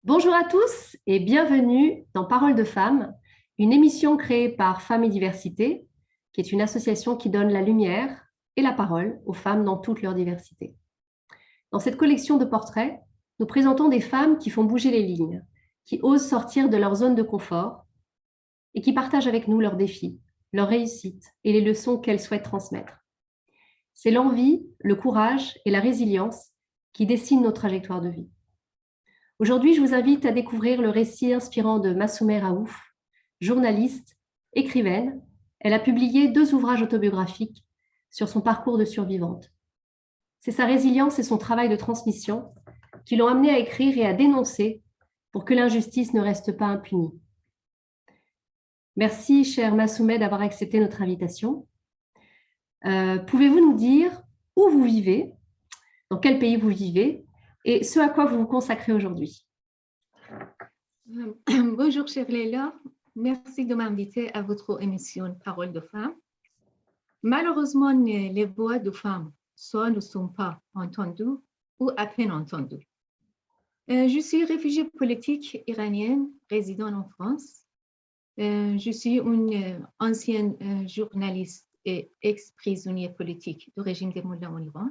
Bonjour à tous et bienvenue dans Parole de femmes, une émission créée par Femmes et Diversité, qui est une association qui donne la lumière et la parole aux femmes dans toute leur diversité. Dans cette collection de portraits, nous présentons des femmes qui font bouger les lignes, qui osent sortir de leur zone de confort et qui partagent avec nous leurs défis, leurs réussites et les leçons qu'elles souhaitent transmettre. C'est l'envie, le courage et la résilience qui dessinent nos trajectoires de vie. Aujourd'hui, je vous invite à découvrir le récit inspirant de Massoumeh Raouf, journaliste, écrivaine. Elle a publié 2 ouvrages autobiographiques sur son parcours de survivante. C'est sa résilience et son travail de transmission qui l'ont amenée à écrire et à dénoncer pour que l'injustice ne reste pas impunie. Merci, chère Massoumeh, d'avoir accepté notre invitation. Pouvez-vous nous dire où vous vivez, dans quel pays vous vivez et ce à quoi vous vous consacrez aujourd'hui? Bonjour, chère Leila. Merci de m'inviter à votre émission Parole de femmes. Malheureusement, les voix de femmes soit ne sont pas entendues ou à peine entendues. Je suis réfugiée politique iranienne résidant en France. Je suis une ancienne journaliste et ex-prisonnière politique du régime des Mollahs en Iran.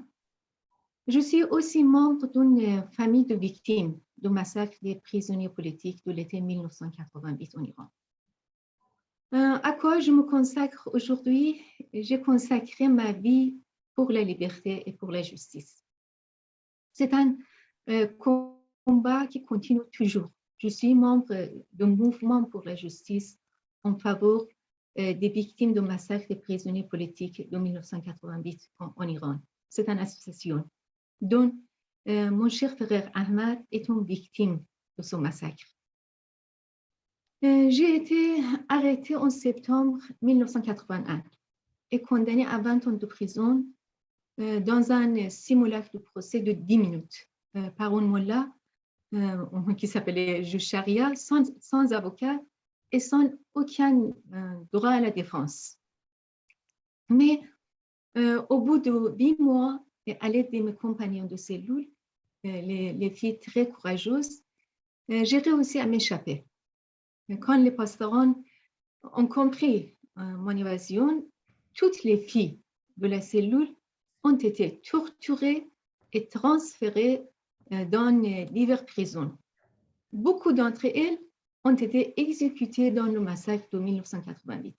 Je suis aussi membre d'une famille de victimes du massacre des prisonniers politiques de l'été 1988 en Iran. À quoi je me consacre aujourd'hui? J'ai consacré ma vie pour la liberté et pour la justice. C'est un combat qui continue toujours. Je suis membre du mouvement pour la justice en faveur des victimes du massacre des prisonniers politiques de 1988 en Iran. C'est une association dont mon cher frère Ahmad est une victime de ce massacre. J'ai été arrêtée en septembre 1981 et condamnée à 20 ans de prison dans un simulacre de procès de 10 minutes par un mollah qui s'appelait juge charia, sans avocat et sans aucun droit à la défense. Mais au bout de 8 mois, et à l'aide de mes compagnons de cellule, les filles très courageuses, j'ai réussi à m'échapper. Quand les pastorons ont compris mon évasion, toutes les filles de la cellule ont été torturées et transférées dans diverses prisons. Beaucoup d'entre elles ont été exécutées dans le massacre de 1988.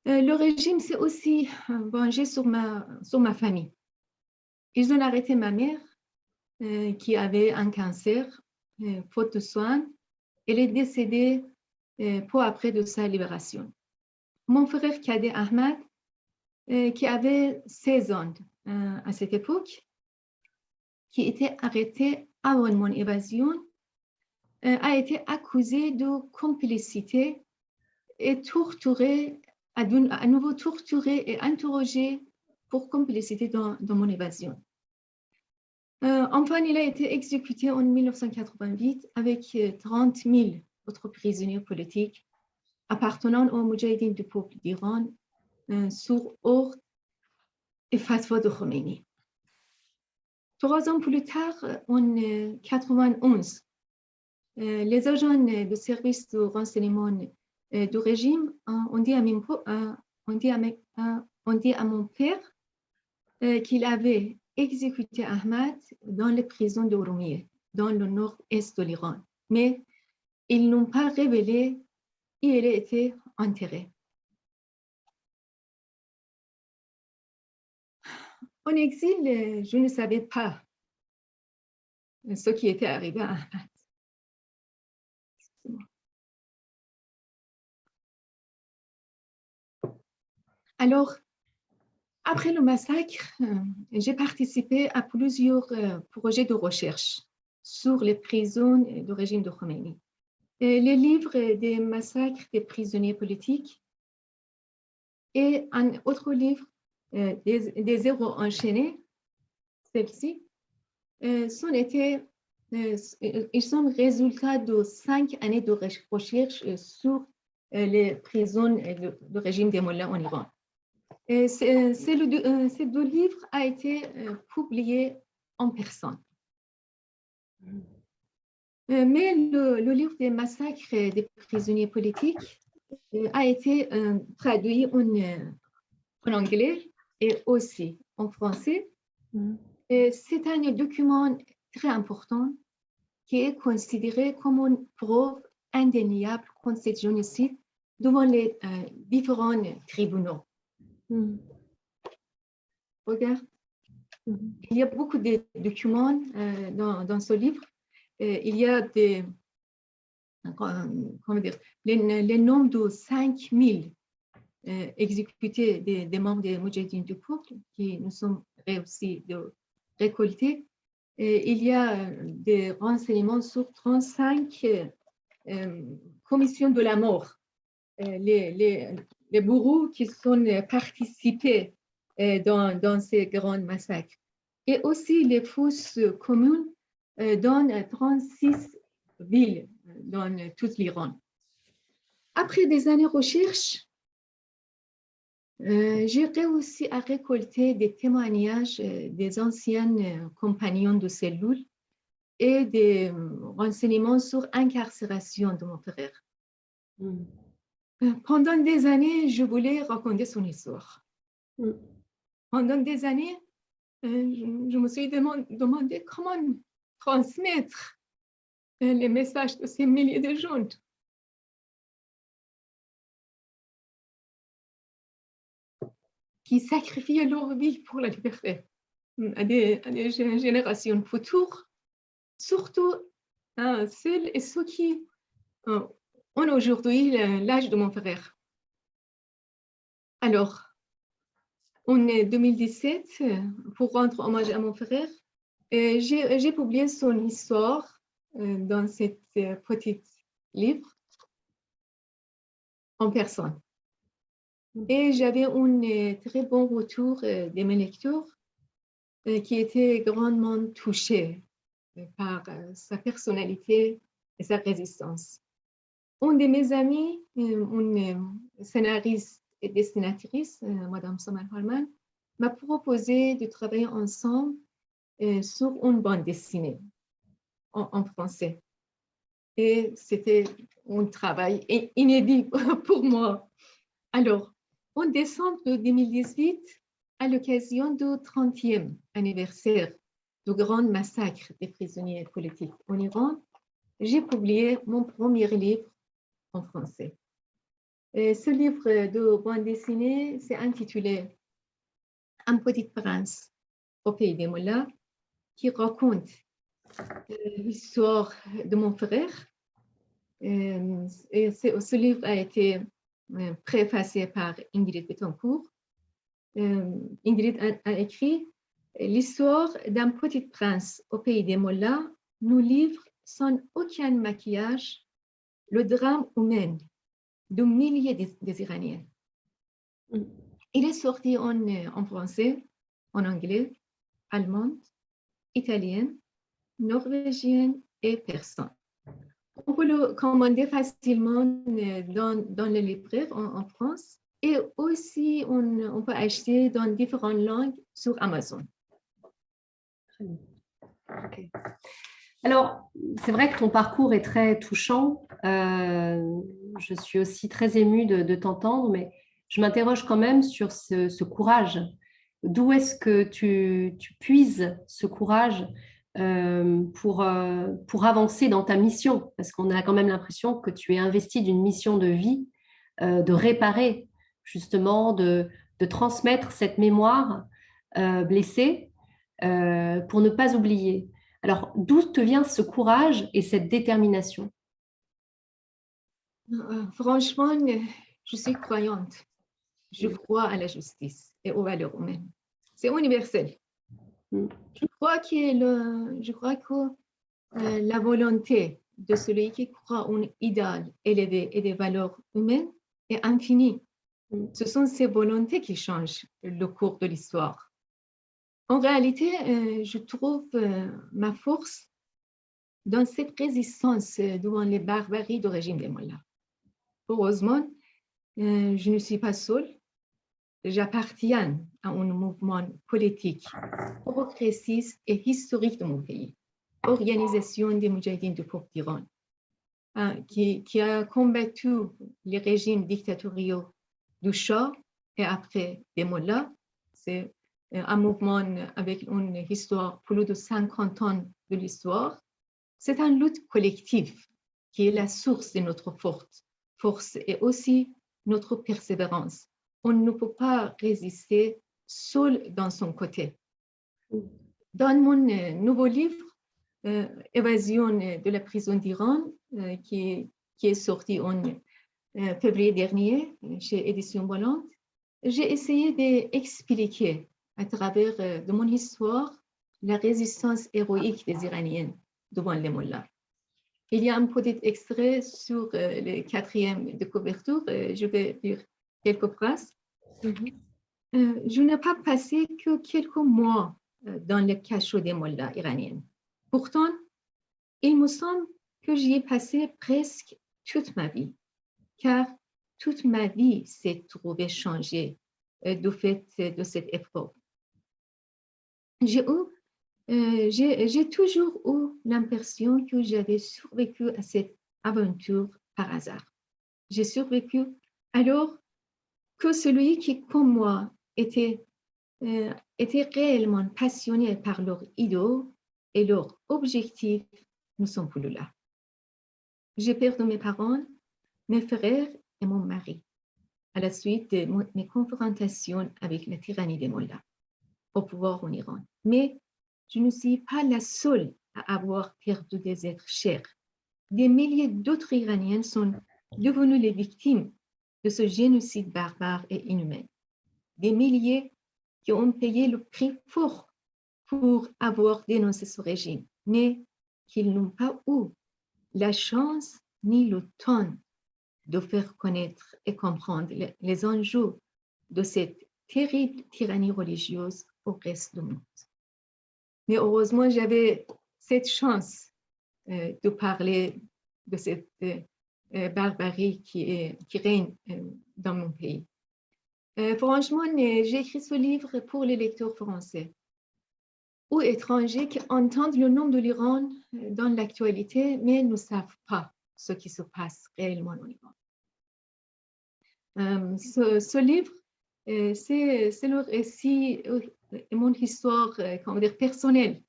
Le régime s'est aussi vengé sur ma famille. Ils ont arrêté ma mère qui avait un cancer, faute de soins. Elle est décédée peu après de sa libération. Mon frère cadet Ahmad, qui avait 16 ans à cette époque, qui était arrêté avant mon évasion, a été accusé de complicité et torturé, à nouveau torturé et interrogé pour complicité dans mon évasion. Enfin, il a été exécuté en 1988 avec 30 000 autres prisonniers politiques appartenant aux Moudjahidines du peuple d'Iran sur ordre et fatwa de Khomeini. 3 ans plus tard, en 1991, les agents de service de renseignement du régime ont dit à mon père qu'il avait exécuté Ahmad dans les prisons de Ouroumiyeh, dans le nord-est de l'Iran. Mais ils n'ont pas révélé où il a été enterré. En exil, je ne savais pas ce qui était arrivé à Ahmad. Alors, après le massacre, j'ai participé à plusieurs projets de recherche sur les prisons du régime de Khomeini. Les livres des massacres des prisonniers politiques et un autre livre, des héros enchaînés, celle-ci, ils sont résultats de 5 années de recherche sur les prisons du régime des Mollahs en Iran. Ces 2 livres ont été publiés en personne. Mais le livre des massacres des prisonniers politiques a été traduit en anglais et aussi en français. C'est un document très important qui est considéré comme une preuve indéniable contre ce génocide devant les différents tribunaux. Regarde, il y a beaucoup de documents dans ce livre. Il y a les noms de 5000 exécutés des membres des Moudjahidines du peuple qui nous sommes réussi de récolter. Et il y a des renseignements sur 35 commissions de la mort, les bourreaux qui sont participés dans ces grands massacres. Et aussi les fosses communes dans 36 villes dans tout l'Iran. Après des années de recherche, j'ai réussi à récolter des témoignages des anciens compagnons de cellule et des renseignements sur l'incarcération de mon frère. Pendant des années, je voulais raconter son histoire. Pendant des années, je me suis demandé comment transmettre les messages de ces milliers de gens. Qui sacrifient leur vie pour la liberté à des générations futures, surtout celles et ceux qui ont aujourd'hui l'âge de mon frère. Alors, en 2017, pour rendre hommage à mon frère, j'ai publié son histoire dans cet petit livre en personne. Et j'avais un très bon retour de mes lecteurs qui étaient grandement touchés par sa personnalité et sa résistance. Une de mes amies, une scénariste et dessinatrice, Madame Samar Harman, m'a proposé de travailler ensemble sur une bande dessinée en français. Et c'était un travail inédit pour moi. Alors, en décembre 2018, à l'occasion du 30e anniversaire du grand massacre des prisonniers politiques en Iran, j'ai publié mon premier livre en français. Et ce livre de bande dessinée s'est intitulé Un petit prince au pays des mollahs, qui raconte l'histoire de mon frère. Et ce livre a été préfacé par Ingrid Betancourt. Ingrid a écrit « L'histoire d'un petit prince au pays des mollahs nous livre sans aucun maquillage le drame humain de milliers des Iraniens. » Il est sorti en français, en anglais, allemand, italien, norvégien et persan. On peut le commander facilement dans les librairies en France et aussi on peut acheter dans différentes langues sur Amazon. Okay. Alors, c'est vrai que ton parcours est très touchant. Je suis aussi très émue de t'entendre, mais je m'interroge quand même sur ce courage. D'où est-ce que tu puises ce courage pour avancer dans ta mission? Parce qu'on a quand même l'impression que tu es investi d'une mission de vie, de réparer, justement, de transmettre cette mémoire blessée pour ne pas oublier. Alors, d'où te vient ce courage et cette détermination? Franchement, je suis croyante. Je crois à la justice et aux valeurs humaines. C'est universel. Je crois que la volonté de celui qui croit en un idéal élevé et des valeurs humaines est infinie. Ce sont ces volontés qui changent le cours de l'histoire. En réalité, je trouve ma force dans cette résistance devant les barbaries du régime des mollahs. Heureusement, je ne suis pas seule. J'appartiens à un mouvement politique progressiste et historique de mon pays. organisation des Moudjahidines du peuple d'Iran, qui a combattu les régimes dictatoriaux du Shah et après des Mollahs. C'est un mouvement avec une histoire, plus de 50 ans de l'histoire. C'est une lutte collective qui est la source de notre force et aussi notre persévérance. On ne peut pas résister seul dans son côté. Dans mon nouveau livre, Évasion de la prison d'Iran, qui est sorti en février dernier chez Éditions Volante, j'ai essayé d'expliquer à travers de mon histoire la résistance héroïque des Iraniennes devant les Mollahs. Il y a un petit extrait sur le 4e de couverture. Je vais lire quelques phrases. Je n'ai pas passé que quelques mois dans le cachot des Mollahs iraniennes. Pourtant, il me semble que j'y ai passé presque toute ma vie, car toute ma vie s'est trouvée changée du fait de cette épreuve. J'ai toujours eu l'impression que j'avais survécu à cette aventure par hasard. J'ai survécu alors que celui qui, comme moi, était réellement passionné par leur idole et leur objectif ne sont plus là. J'ai perdu mes parents, mes frères et mon mari à la suite de mes confrontations avec la tyrannie des Mollahs au pouvoir en Iran. Mais je ne suis pas la seule à avoir perdu des êtres chers. Des milliers d'autres Iraniens sont devenus les victimes de ce génocide barbare et inhumain. Des milliers qui ont payé le prix fort pour avoir dénoncé ce régime, mais qu'ils n'ont pas eu la chance ni le temps de faire connaître et comprendre les enjeux de cette terrible tyrannie religieuse au reste du monde. Mais heureusement, j'avais cette chance de parler de cette barbarie qui règne dans mon pays. Franchement, j'ai écrit ce livre pour les lecteurs français ou étrangers qui entendent le nom de l'Iran dans l'actualité, mais ne savent pas ce qui se passe réellement en Iran. Ce livre, c'est le récit, mon histoire, comment dire, personnelle,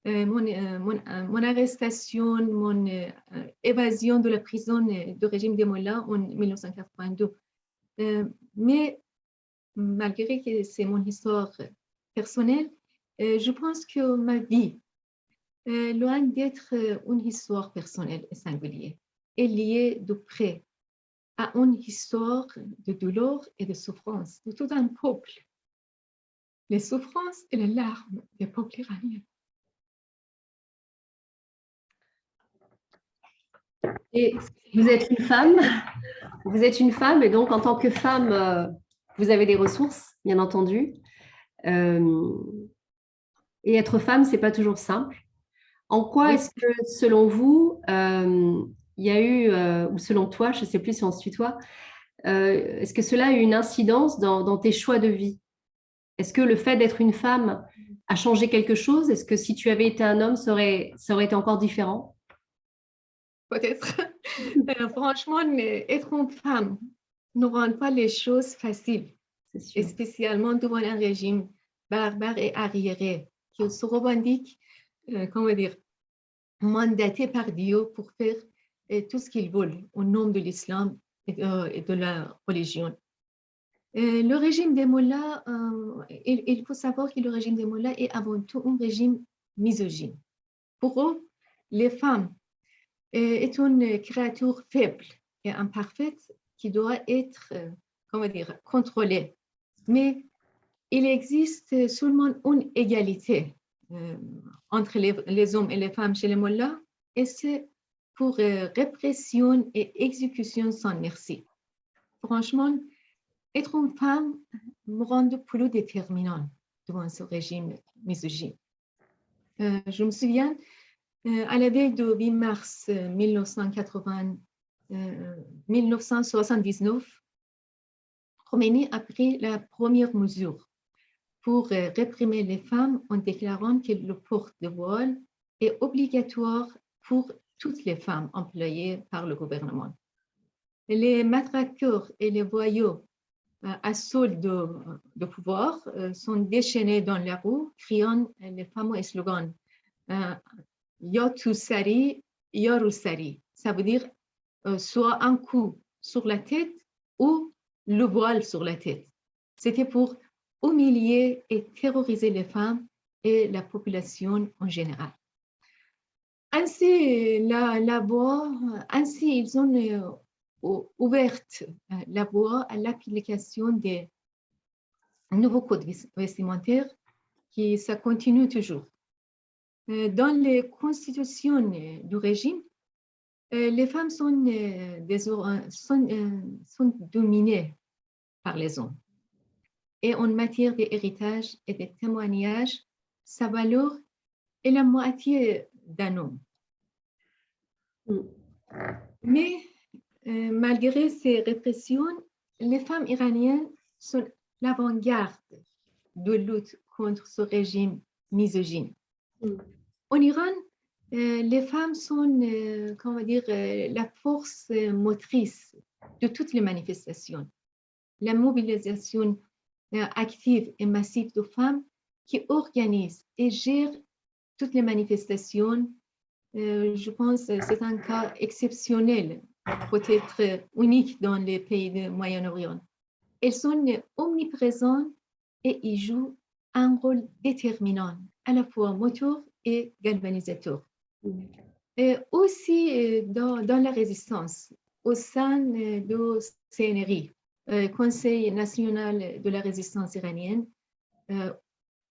mon arrestation, mon évasion de la prison du régime des Mollahs en 1982. Mais malgré que c'est mon histoire personnelle, je pense que ma vie, loin d'être une histoire personnelle et singulière, est liée de près à une histoire de douleur et de souffrance de tout un peuple. Les souffrances et les larmes des peuples iraniens. Et vous êtes une femme et donc en tant que femme, vous avez des ressources, bien entendu. Et être femme, c'est pas toujours simple. En quoi est-ce que, selon vous, il y a eu, ou selon toi, je ne sais plus si on se tutoie, est-ce que cela a eu une incidence dans tes choix de vie? Est-ce que le fait d'être une femme a changé quelque chose? Est-ce que si tu avais été un homme, ça aurait été encore différent? Peut-être. Franchement, être une femme ne rend pas les choses faciles, et spécialement devant un régime barbare et arriéré qui se revendique, comment dire, mandaté par Dieu pour faire tout ce qu'ils veulent au nom de l'islam et de la religion. Le régime des Mollahs, il faut savoir que le régime des Mollahs est avant tout un régime misogyne. Pour eux, les femmes est une créature faible et imparfaite qui doit être, comment dire, contrôlée. Mais il existe seulement une égalité entre les hommes et les femmes chez les Mollahs, et c'est pour répression et exécution sans merci. Franchement, être une femme me rend plus déterminante devant ce régime misogyne. Je me souviens, à la veille du 8 mars 1979, Khomeini a pris la première mesure pour réprimer les femmes en déclarant que le port de voile est obligatoire pour toutes les femmes employées par le gouvernement. Les matraqueurs et les voyous à solde de pouvoir sont déchaînés dans la rue, criant les fameux slogans Ya tu sari, ya Rousari. Ça veut dire soit un coup sur la tête ou le voile sur la tête. C'était pour humilier et terroriser les femmes et la population en général. Ainsi, ils ont ouvert la voie à l'application des nouveaux codes vestimentaires qui ça continue toujours. Dans les constitutions du régime, les femmes sont dominées par les hommes. Et en matière d'héritage et de témoignage, sa valeur est la moitié d'un homme. Mais malgré ces répressions, les femmes iraniennes sont l'avant-garde de lutte contre ce régime misogyne. En Iran, les femmes sont, la force motrice de toutes les manifestations. La mobilisation active et massive de femmes qui organisent et gèrent toutes les manifestations. Je pense que c'est un cas exceptionnel, peut-être unique dans les pays du Moyen-Orient. Elles sont omniprésentes et y jouent un rôle déterminant, à la fois moteur et galvanisateur. Et aussi dans la résistance, au sein du CNRI, Conseil national de la résistance iranienne,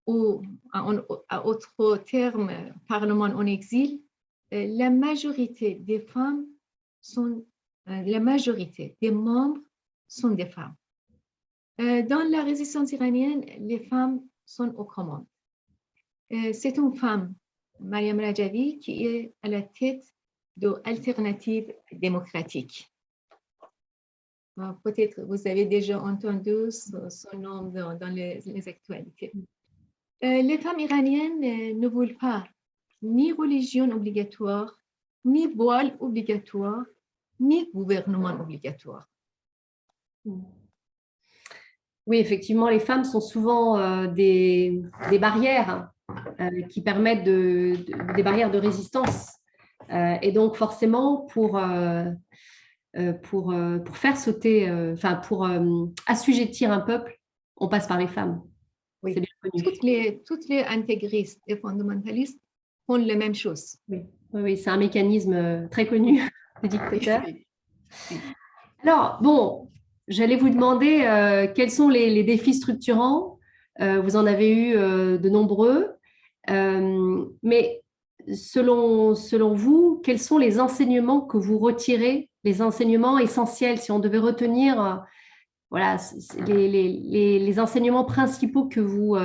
ou à autre terme, Parlement en exil, la majorité des femmes sont, la majorité des membres sont des femmes. Dans la résistance iranienne, les femmes sont aux commandes. C'est une femme, Mariam Rajavi, qui est à la tête de l'Alternative démocratique. Peut-être vous avez déjà entendu son nom dans les actualités. Les femmes iraniennes ne veulent pas ni religion obligatoire, ni voile obligatoire, ni gouvernement obligatoire. Oui, effectivement, les femmes sont souvent des barrières qui permettent des barrières de résistance. Et donc, forcément, pour faire sauter, pour assujettir un peuple, on passe par les femmes. Oui. C'est bien connu. Toutes les intégristes et fondamentalistes font la même chose. Oui, c'est un mécanisme très connu des dictateurs. Alors, bon, j'allais vous demander quels sont les défis structurants. Vous en avez eu de nombreux. Mais selon vous, quels sont les enseignements que vous retirez, les enseignements essentiels, si on devait retenir voilà, les enseignements principaux que vous,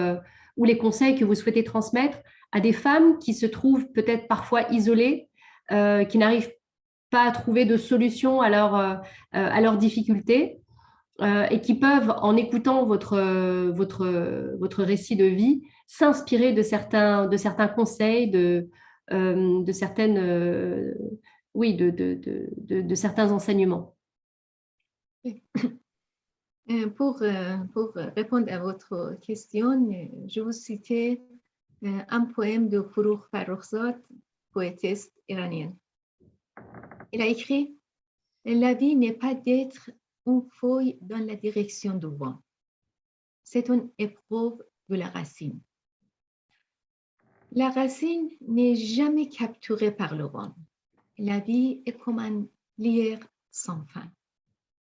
ou les conseils que vous souhaitez transmettre à des femmes qui se trouvent peut-être parfois isolées, qui n'arrivent pas à trouver de solution à leurs difficultés et qui peuvent, en écoutant votre récit de vie, s'inspirer de certains conseils, de certains enseignements. Pour répondre à votre question, je vous citais un poème de Forough Farrokhzad, poétesse iranienne. Il a écrit « La vie n'est pas d'être une feuille dans la direction du vent. C'est une épreuve de la racine. La racine n'est jamais capturée par le vent. La vie est comme un lierre sans fin.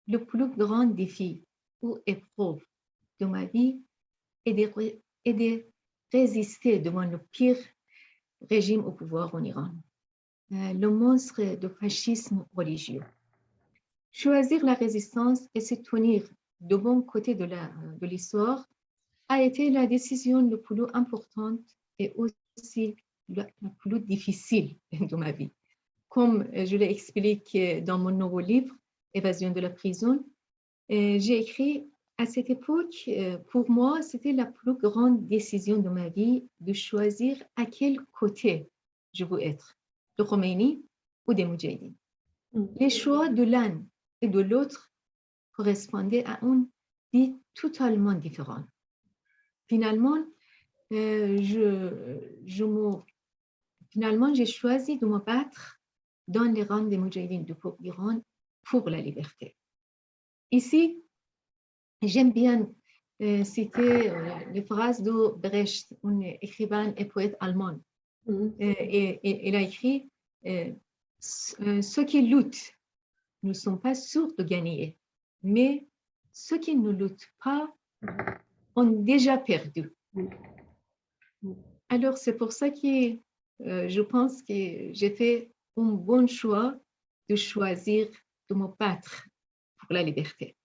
Le plus grand défi ou épreuve de ma vie est de résister devant le pire régime au pouvoir en Iran, le monstre de fascisme religieux. Choisir la résistance et se tenir de bon côté de l'histoire a été la décision la plus importante et aussi la plus difficile de ma vie. Comme je l'explique dans mon nouveau livre, Évasion de la prison, j'ai écrit à cette époque, pour moi, c'était la plus grande décision de ma vie de choisir à quel côté je veux être, de Khomeini ou des Moudjahidines. Les choix de l'un et de l'autre correspondaient à une vie totalement différente. Finalement, j'ai choisi de me battre dans les rangs des Moudjahidines du peuple d'Iran pour la liberté. Ici, j'aime bien citer les phrases de Brecht, un écrivain et poète allemand. Il a écrit ceux qui luttent ne sont pas sûrs de gagner, mais ceux qui ne luttent pas ont déjà perdu. Alors, c'est pour ça que je pense que j'ai fait un bon choix de choisir de me battre pour la liberté.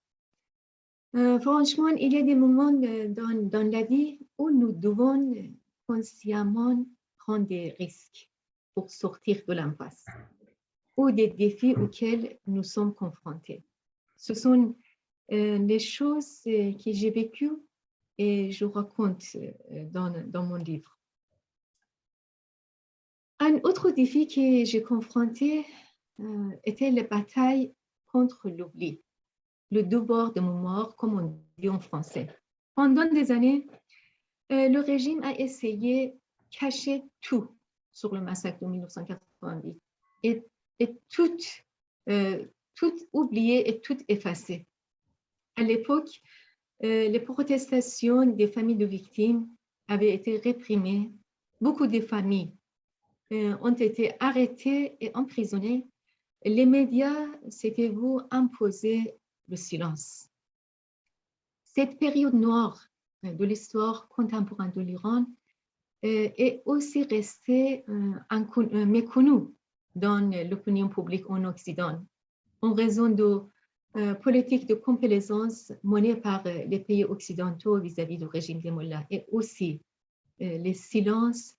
Franchement, il y a des moments dans la vie où nous devons consciemment prendre des risques pour sortir de l'impasse ou des défis auxquels nous sommes confrontés. Ce sont les choses que j'ai vécues et je raconte dans mon livre. Un autre défi que j'ai confronté était la bataille contre l'oubli, le devoir de mémoire, comme on dit en français. Pendant des années, le régime a essayé de cacher tout sur le massacre de 1988 et tout oublié et tout effacé. À l'époque, les protestations des familles de victimes avaient été réprimées. Beaucoup de familles ont été arrêtées et emprisonnées. Les médias s'étaient vus imposer le silence. Cette période noire de l'histoire contemporaine de l'Iran est aussi restée méconnue dans l'opinion publique en Occident en raison de politiques de complaisance menées par les pays occidentaux vis-à-vis du régime des Mollahs et aussi les silences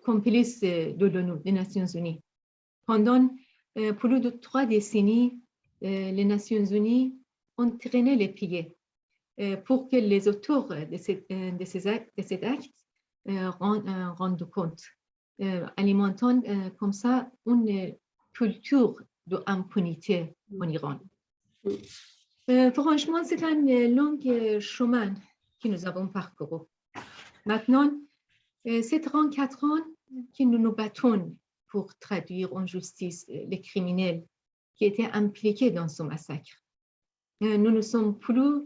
complices de l'ONU, des Nations Unies. Pendant plus de 3 décennies, les Nations Unies ont traîné les pieds pour que les auteurs de cet acte rendent compte, alimentant comme ça une culture d'impunité en Iran. Franchement, c'est un long chemin que nous avons parcouru. Maintenant, c'est 34 ans que nous nous battons pour traduire en justice les criminels qui étaient impliqués dans ce massacre. Nous ne sommes plus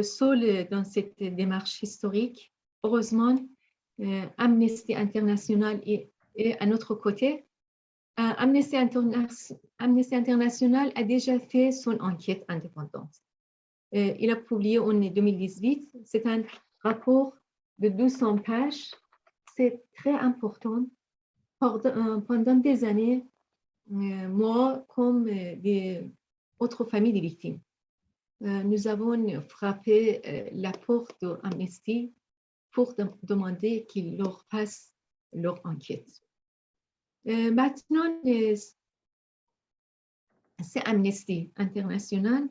seuls dans cette démarche historique. Heureusement, Amnesty International est à notre côté. Amnesty International a déjà fait son enquête indépendante. Il a publié en 2018, c'est un rapport de 200 pages. C'est très important. Pendant des années, moi, comme des autres familles de victimes, nous avons frappé la porte d'Amnesty pour demander qu'ils leur passent leur enquête. Maintenant, c'est Amnesty International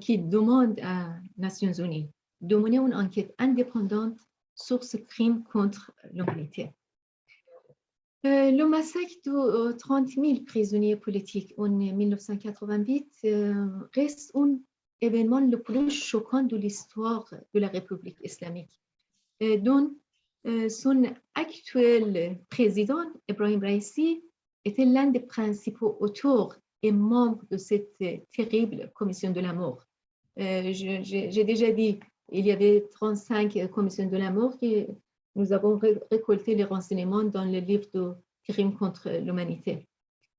qui demande aux Nations Unies de mener une enquête indépendante sur ce crime contre l'humanité. Le massacre de 30 000 prisonniers politiques en 1988 reste un événement le plus choquant de l'histoire de la République islamique, dont son actuel président, Ebrahim Raisi, était l'un des principaux auteurs et membre de cette terrible commission de la mort. J'ai déjà dit, il y avait 35 commissions de la mort et nous avons récolté les renseignements dans le livre de crimes contre l'humanité.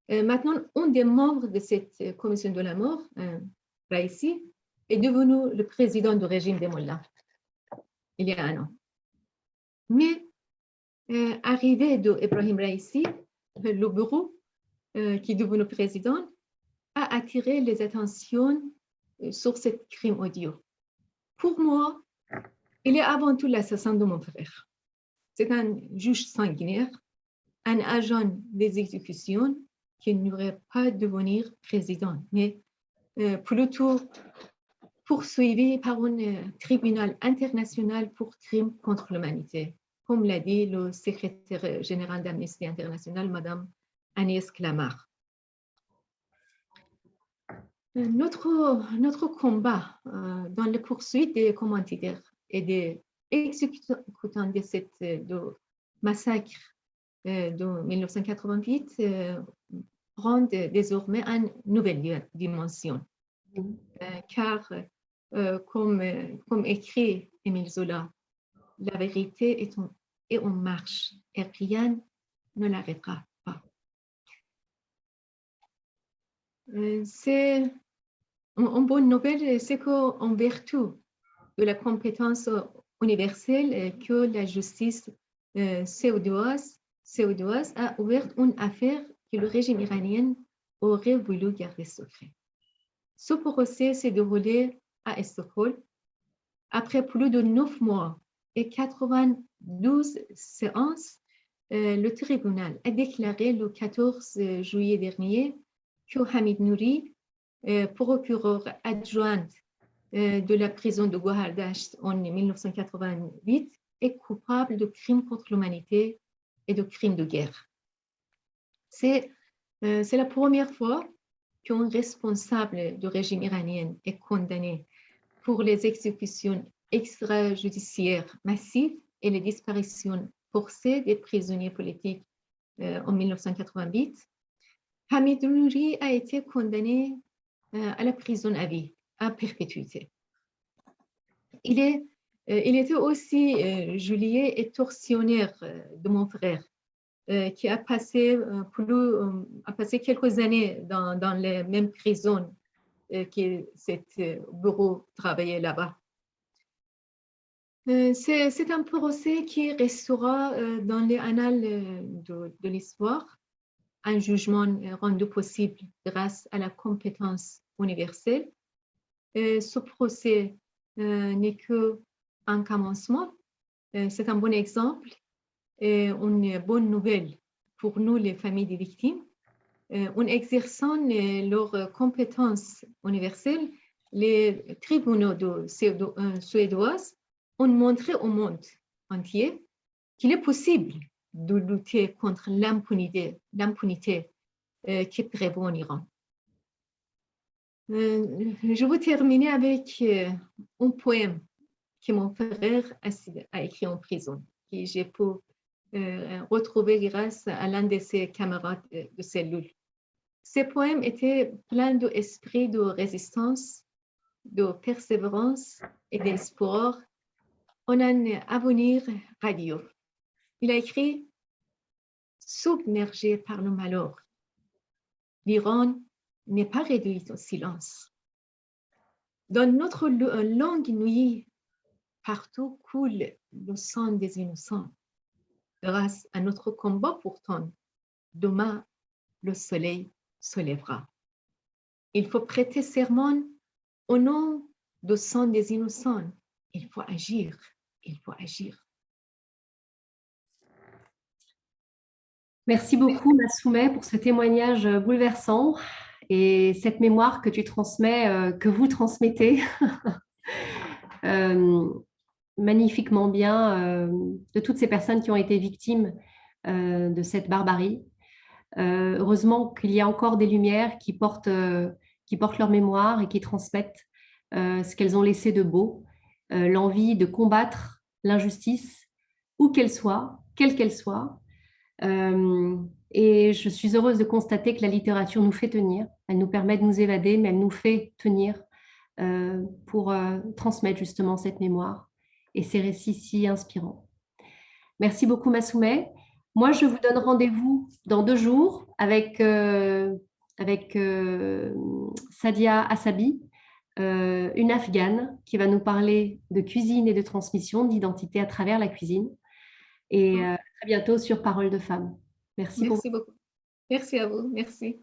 Maintenant, un des membres de cette commission de la mort, Raisi, est devenu le président du régime des Mollahs il y a 1 an. Mais arrivé de Ebrahim Raisi, le bureau qui est devenu président, a attiré les attentions sur ce crime odieux. Pour moi, il est avant tout l'assassin de mon frère. C'est un juge sanguinaire, un agent d'exécution qui n'aurait pas devenir président, mais plutôt poursuivi par un tribunal international pour crimes contre l'humanité, comme l'a dit le secrétaire général d'Amnesty International, Madame Agnès Clamart. Notre combat dans la poursuite des commanditaires et des exécutants de cette massacre de 1988 prend désormais une nouvelle dimension. Car, comme écrit Émile Zola, la vérité est en marche et rien ne l'arrêtera pas. C'est une bonne nouvelle, c'est qu'en vertu de la compétence universelle que la justice suédoise a ouvert une affaire que le régime iranien aurait voulu garder secret. Ce procès s'est déroulé à Stockholm après plus de 9 mois et 92 séances. Le tribunal a déclaré le 14 juillet dernier que Hamid Nouri, procureur adjoint de la prison de Gohardasht en 1988, est coupable de crimes contre l'humanité et de crimes de guerre. C'est la première fois qu'un responsable du régime iranien est condamné pour les exécutions extrajudiciaires massives et les disparitions forcées des prisonniers politiques en 1988. Hamid Nouri a été condamné à la prison à vie, à perpétuité. Il était aussi geôlier et tortionnaire de mon frère, qui a passé quelques années dans les mêmes prisons que cet bureau travaillait là-bas. C'est un procès qui restera dans les annales de l'histoire, un jugement rendu possible grâce à la compétence universelle. Ce procès n'est qu'un commencement. C'est un bon exemple et une bonne nouvelle pour nous, les familles des victimes. En exerçant leurs compétences universelles, les tribunaux suédois ont montré au monde entier qu'il est possible de lutter contre l'impunité qui prévaut en Iran. Je veux terminer avec un poème que mon frère a écrit en prison, que j'ai pu retrouver grâce à l'un de ses camarades de cellule. Ce poème était plein d'esprit de résistance, de persévérance et d'espoir en un avenir radieux. Il a écrit « Submergé par le malheur, l'Iran n'est pas réduit au silence. Dans notre longue nuit, partout coule le sang des innocents. Grâce à notre combat pourtant, demain, le soleil se lèvera. Il faut prêter serment au nom du sang des innocents. Il faut agir, il faut agir. » Merci beaucoup, Massoumeh, pour ce témoignage bouleversant et cette mémoire que tu transmets, que vous transmettez magnifiquement bien de toutes ces personnes qui ont été victimes de cette barbarie. Heureusement qu'il y a encore des lumières qui portent leur mémoire et qui transmettent ce qu'elles ont laissé de beau, l'envie de combattre l'injustice, où qu'elle soit, quelle qu'elle soit. Et je suis heureuse de constater que la littérature nous fait tenir. Elle nous permet de nous évader, mais elle nous fait tenir pour transmettre justement cette mémoire et ces récits si inspirants. Merci beaucoup, Massoumeh. Moi, je vous donne rendez-vous dans 2 jours avec Sadia Assabi, une Afghane qui va nous parler de cuisine et de transmission d'identité à travers la cuisine. Et à très bientôt sur Parole de Femmes. Merci beaucoup. Merci à vous. Merci.